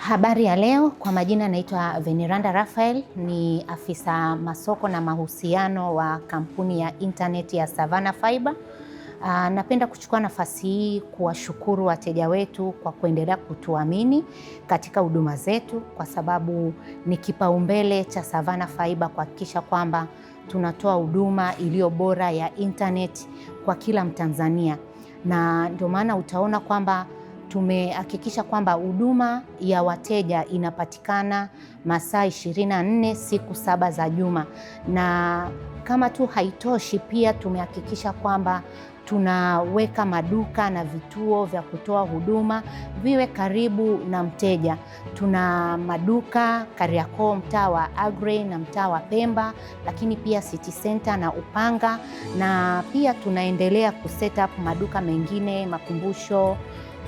Habari ya leo, kwa majina naitwa Veneranda Raphael, ni afisa masoko na mahusiano wa kampuni ya internet ya Savannah Fiber. Napenda kuchukua nafasi hii kuwashukuru wateja wetu kwa kuendelea kutuamini katika huduma zetu, kwa sababu ni kipaumbele cha Savannah Fiber kuhakikisha kwamba tunatoa huduma iliyo bora ya internet kwa kila Mtanzania, na ndio maana utaona kwamba tumehakikisha kwamba huduma ya wateja inapatikana masaa 24 siku 7 za juma. Na kama tu haitoshi, pia tumehakikisha kwamba tunaweka maduka na vituo vya kutoa huduma viwe karibu na mteja. Tuna maduka Kariakoo, mtaa wa Aggrey na mtaa wa Pemba, lakini pia City Center na Upanga, na pia tunaendelea kuset up maduka mengine Makumbusho,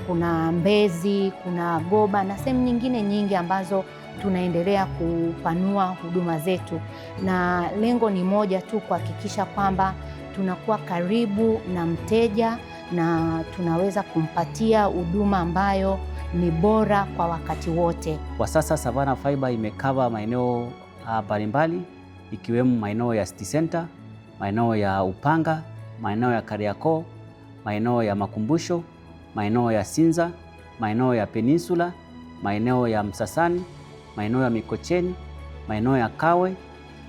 kuna Mbezi, kuna Goba na sehemu nyingine nyingi ambazo tunaendelea kupanua huduma zetu, na lengo ni moja tu, kuhakikisha kwamba tunakuwa karibu na mteja na tunaweza kumpatia huduma ambayo ni bora kwa wakati wote. Kwa sasa Savannah Fiber imekava maeneo mbalimbali ikiwemo maeneo ya City Center, maeneo ya Upanga, maeneo ya Kariakoo, maeneo ya Makumbusho, maeneo ya Sinza, maeneo ya Peninsula, maeneo ya Msasani, maeneo ya Mikocheni, maeneo ya Kawe,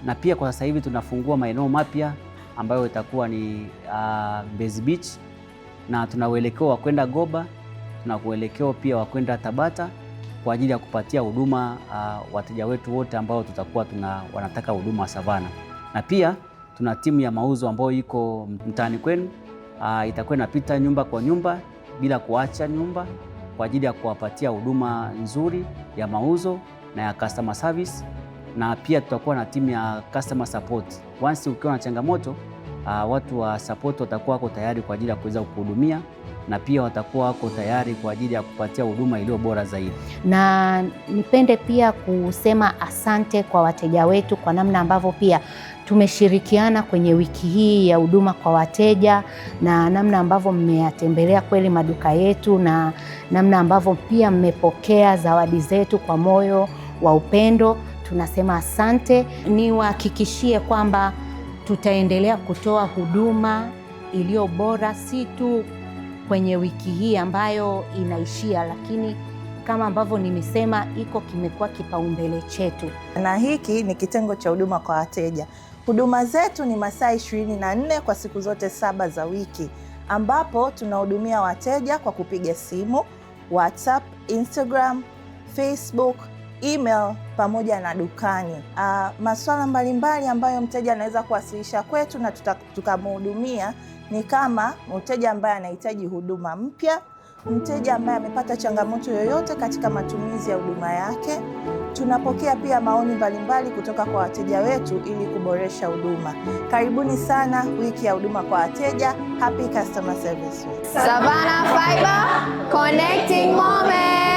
na pia kwa sasa hivi tunafungua maeneo mapya ambayo itakuwa ni Mbezi Beach, na tuna uelekeo wa kwenda Goba, tuna uelekeo pia wa kwenda Tabata kwa ajili ya kupatia huduma wateja wetu wote ambao tutakuwa wanataka huduma Savannah. Na pia tuna timu ya mauzo ambayo iko mtaani kwenu, itakuwa inapita nyumba kwa nyumba bila kuacha nyumba kwa ajili ya kuwapatia huduma nzuri ya mauzo na ya customer service, na pia tutakuwa na timu ya customer support. Once ukiwa na changamoto, watu wa support watakuwa wako tayari kwa ajili ya kuweza kuhudumia, na pia watakuwa wako tayari kwa ajili ya kupatia huduma iliyo bora zaidi. Na nipende pia kusema asante kwa wateja wetu kwa namna ambavyo pia tumeshirikiana kwenye wiki hii ya huduma kwa wateja, na namna ambavyo mmeyatembelea kweli maduka yetu, na namna ambavyo pia mmepokea zawadi zetu kwa moyo wa upendo. Tunasema asante. Niwahakikishie kwamba tutaendelea kutoa huduma iliyo bora, si tu kwenye wiki hii ambayo inaishia, lakini kama ambavyo nimesema, kimekuwa kipaumbele chetu. Na hiki ni kitengo cha huduma kwa wateja. Huduma zetu ni masaa 24 kwa siku zote 7 za wiki, ambapo tunahudumia wateja kwa kupiga simu, WhatsApp, Instagram, Facebook, email pamoja na dukani. Masuala mbalimbali ambayo mteja anaweza kuwasilisha kwetu na tukamhudumia ni kama mteja ambaye anahitaji huduma mpya, mteja ambaye amepata changamoto yoyote katika matumizi ya huduma yake. Tunapokea pia maoni mbalimbali kutoka kwa wateja wetu ili kuboresha huduma. Karibuni sana wiki ya huduma kwa wateja. Happy Customer Service Week. Savannah Fiber, connecting moments.